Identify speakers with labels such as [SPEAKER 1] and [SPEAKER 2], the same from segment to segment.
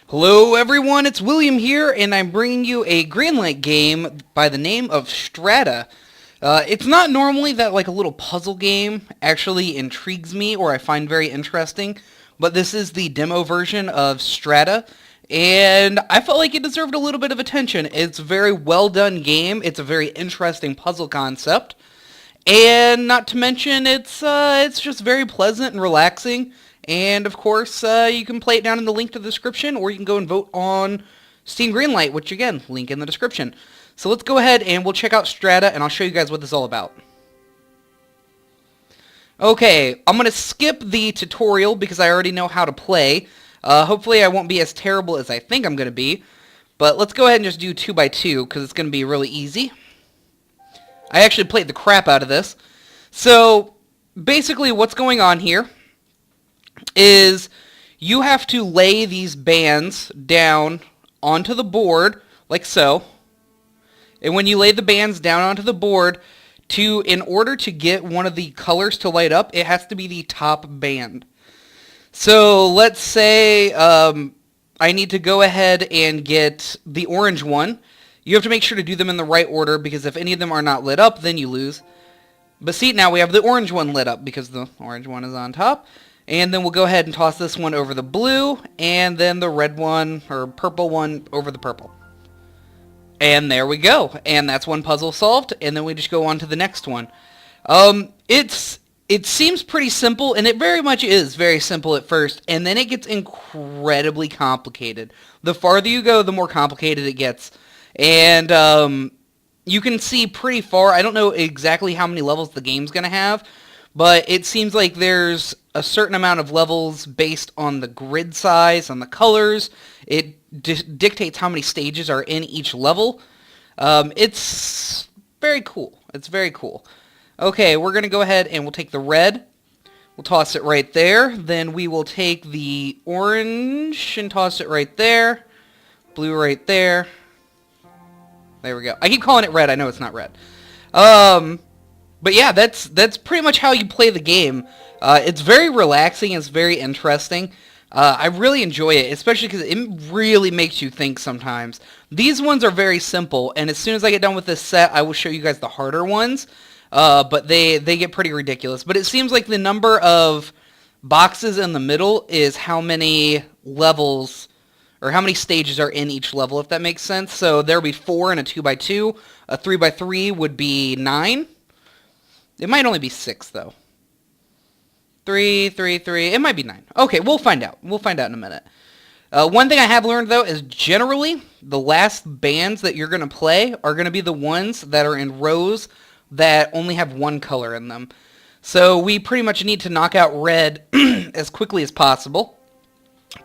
[SPEAKER 1] Hello everyone, it's William here, and I'm bringing you a Greenlight game by the name of Strata. It's not normally that like a little puzzle game actually intrigues me or I find very interesting, but this is the demo version of Strata, and I felt like it deserved a little bit of attention. It's a very well done game, it's a very interesting puzzle concept, and not to mention it's just very pleasant and relaxing. And of course, you can play it down in the link to the description, or you can go and vote on Steam Greenlight, which again, link in the description. So let's go ahead and we'll check out Strata, and I'll show you guys what this is all about. Okay, I'm going to skip the tutorial because I already know how to play. Hopefully I won't be as terrible as I think I'm going to be. But let's go ahead and just do 2x2 because it's going to be really easy. I actually played the crap out of this. So basically what's going on here is you have to lay these bands down onto the board like so. And when you lay the bands down onto the board, in order to get one of the colors to light up, it has to be the top band. So let's say I need to go ahead and get the orange one. You have to make sure to do them in the right order, because if any of them are not lit up, then you lose. But see, now we have the orange one lit up because the orange one is on top. And then we'll go ahead and toss this one over the blue, and then the red one, or purple one, over the purple. And there we go. And that's one puzzle solved, and then we just go on to the next one. It seems pretty simple, and it very much is very simple at first, and then it gets incredibly complicated. The farther you go, the more complicated it gets. And you can see pretty far. I don't know exactly how many levels the game's going to have, but it seems like there's a certain amount of levels based on the grid size, on the colors. It dictates how many stages are in each level. It's very cool. It's very cool. Okay, we're going to go ahead and we'll take the red. We'll toss it right there. Then we will take the orange and toss it right there. Blue right there. There we go. I keep calling it red. I know it's not red. But yeah, that's pretty much how you play the game. It's very relaxing. It's very interesting. I really enjoy it, especially because it really makes you think sometimes. These ones are very simple, and as soon as I get done with this set, I will show you guys the harder ones. But they get pretty ridiculous. But it seems like the number of boxes in the middle is how many levels, or how many stages are in each level, if that makes sense. So there will be 4 in a 2x2. A 3x3 would be 9. It might only be 6, though. 3, 3, 3. It might be 9. Okay, we'll find out. We'll find out in a minute. One thing I have learned, though, is generally the last bands that you're going to play are going to be the ones that are in rows that only have one color in them. So we pretty much need to knock out red as quickly as possible.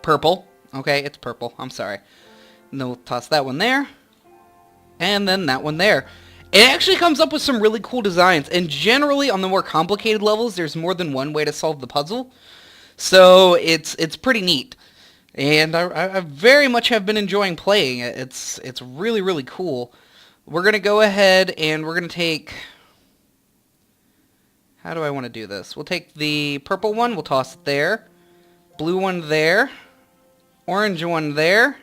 [SPEAKER 1] Purple. Okay, it's purple. I'm sorry. And then we'll toss that one there. And then that one there. It actually comes up with some really cool designs, and generally on the more complicated levels, there's more than one way to solve the puzzle. So it's pretty neat, and I very much have been enjoying playing it. It's really, really cool. We're going to go ahead and we're going to take... How do I want to do this? We'll take the purple one, we'll toss it there. Blue one there. Orange one there.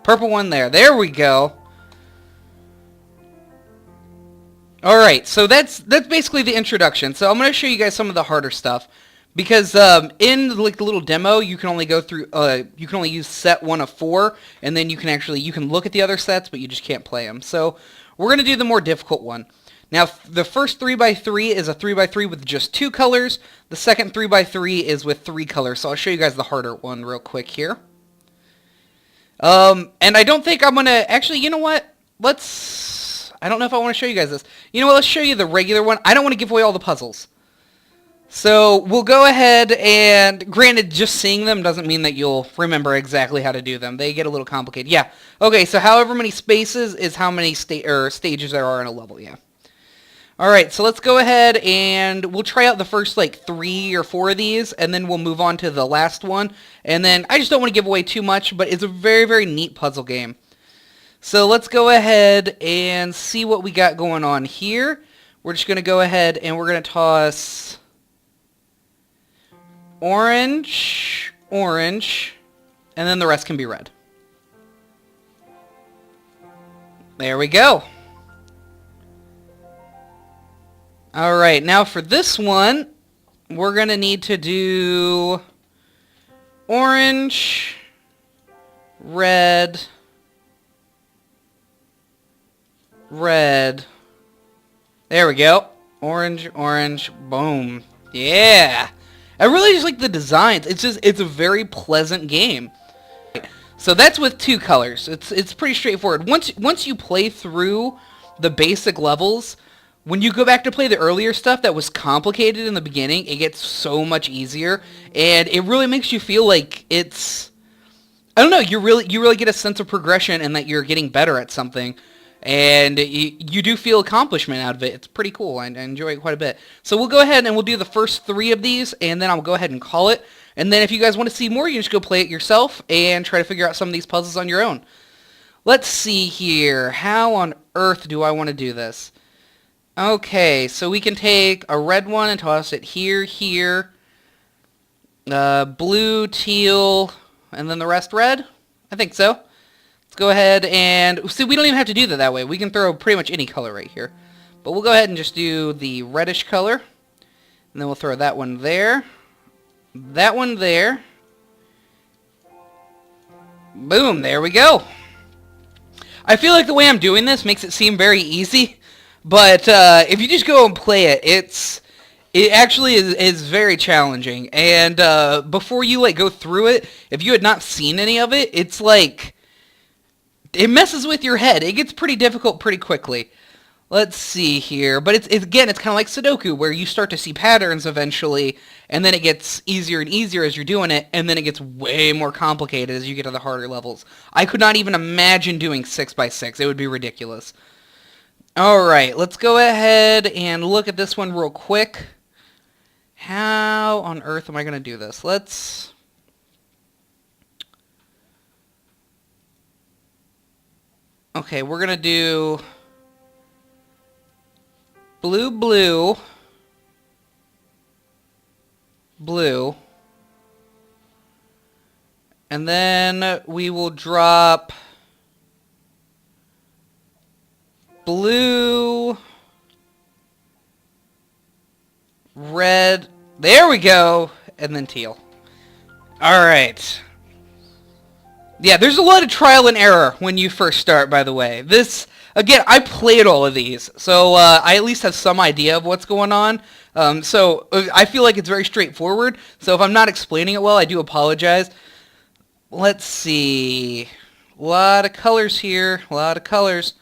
[SPEAKER 1] Purple one there. There we go. Alright, so that's basically the introduction. So I'm going to show you guys some of the harder stuff. Because in like the little demo, you can only go through, you can only use set 1 of 4, and then you can look at the other sets, but you just can't play them. So we're going to do the more difficult one. Now, the first 3x3 is a 3x3 with just 2 colors. The second 3x3 is with 3 colors. So I'll show you guys the harder one real quick here. And I don't think I'm going to... Actually, you know what? I don't know if I want to show you guys this. You know what? Let's show you the regular one. I don't want to give away all the puzzles. So we'll go ahead and... Granted, just seeing them doesn't mean that you'll remember exactly how to do them. They get a little complicated. Yeah. Okay, so however many spaces is how many stages there are in a level. Yeah. Alright, so let's go ahead and we'll try out the first like 3 or 4 of these, and then we'll move on to the last one. And then I just don't want to give away too much, but it's a very, very neat puzzle game. So let's go ahead and see what we got going on here. We're just going to go ahead and we're going to toss orange, orange, and then the rest can be red. There we go. Alright, now for this one, we're going to need to do orange, red, red. There we go. Orange, orange, boom. Yeah. I really just like the designs. It's a very pleasant game. So that's with 2 colors. It's pretty straightforward. Once you play through the basic levels, when you go back to play the earlier stuff that was complicated in the beginning, it gets so much easier, and it really makes you feel like it's, I don't know, you really get a sense of progression and that you're getting better at something, and you do feel accomplishment out of it. It's pretty cool. I enjoy it quite a bit. So we'll go ahead and we'll do the first 3 of these, and then I'll go ahead and call it. And then if you guys want to see more, you can just go play it yourself and try to figure out some of these puzzles on your own. Let's see here. How on earth do I want to do this? Okay, so we can take a red one and toss it here, blue, teal, and then the rest red? I think so. Let's go ahead and, see, we don't even have to do that way. We can throw pretty much any color right here. But we'll go ahead and just do the reddish color. And then we'll throw that one there. That one there. Boom, there we go. I feel like the way I'm doing this makes it seem very easy. But if you just go and play it, it actually is very challenging. And before you like go through it, if you had not seen any of it, it's like it messes with your head. It gets pretty difficult pretty quickly. Let's see here. But it's kind of like Sudoku, where you start to see patterns eventually, and then it gets easier and easier as you're doing it, and then it gets way more complicated as you get to the harder levels. I could not even imagine doing 6x6. It would be ridiculous. Alright, let's go ahead and look at this one real quick. How on earth am I going to do this? Let's... Okay, we're going to do blue, blue, blue, and then we will drop blue, red, there we go, and then teal. Alright. Yeah, there's a lot of trial and error when you first start, by the way. This, again, I played all of these, so I at least have some idea of what's going on. So I feel like it's very straightforward, so if I'm not explaining it well, I do apologize. Let's see. A lot of colors here, a lot of colors.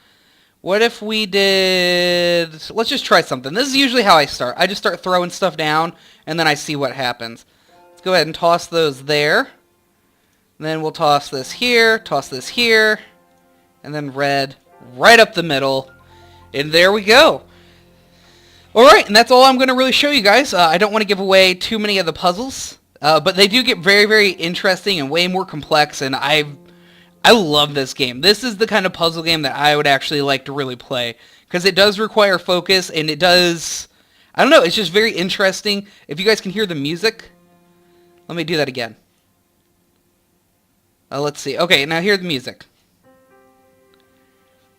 [SPEAKER 1] What if we did... Let's just try something. This is usually how I start. I just start throwing stuff down, and then I see what happens. Let's go ahead and toss those there. Then we'll toss this here, and then red right up the middle. And there we go. Alright, and that's all I'm going to really show you guys. I don't want to give away too many of the puzzles, but they do get very, very interesting and way more complex, and I love this game. This is the kind of puzzle game that I would actually like to really play, because it does require focus, and it does... I don't know, it's just very interesting. If you guys can hear the music, let me do that again. Let's see. Okay, now hear the music.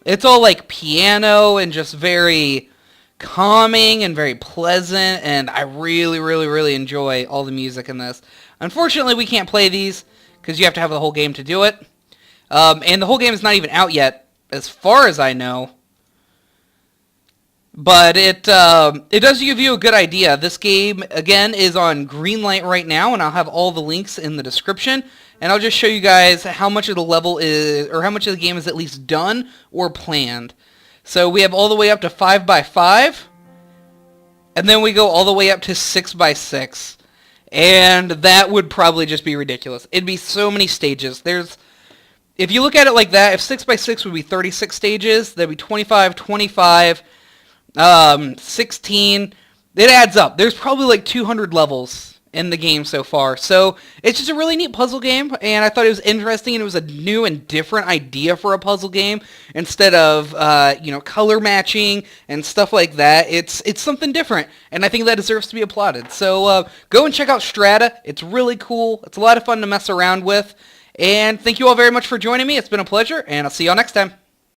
[SPEAKER 1] It's all like piano and just very calming and very pleasant, and I really, really, really enjoy all the music in this. Unfortunately, we can't play these because you have to have the whole game to do it. And the whole game is not even out yet, as far as I know. But it does give you a good idea. This game, again, is on Greenlight right now, and I'll have all the links in the description. And I'll just show you guys how much of the level is, or how much of the game is at least done or planned. So we have all the way up to 5x5, and then we go all the way up to 6x6. And that would probably just be ridiculous. It'd be so many stages. If you look at it like that, if 6x6 would be 36 stages, that'd be 25, 25, 16. It adds up. There's probably like 200 levels in the game so far. So it's just a really neat puzzle game, and I thought it was interesting, and it was a new and different idea for a puzzle game instead of color matching and stuff like that. It's something different, and I think that deserves to be applauded. So go and check out Strata. It's really cool. It's a lot of fun to mess around with, and thank you all very much for joining me. It's been a pleasure, and I'll see y'all next time.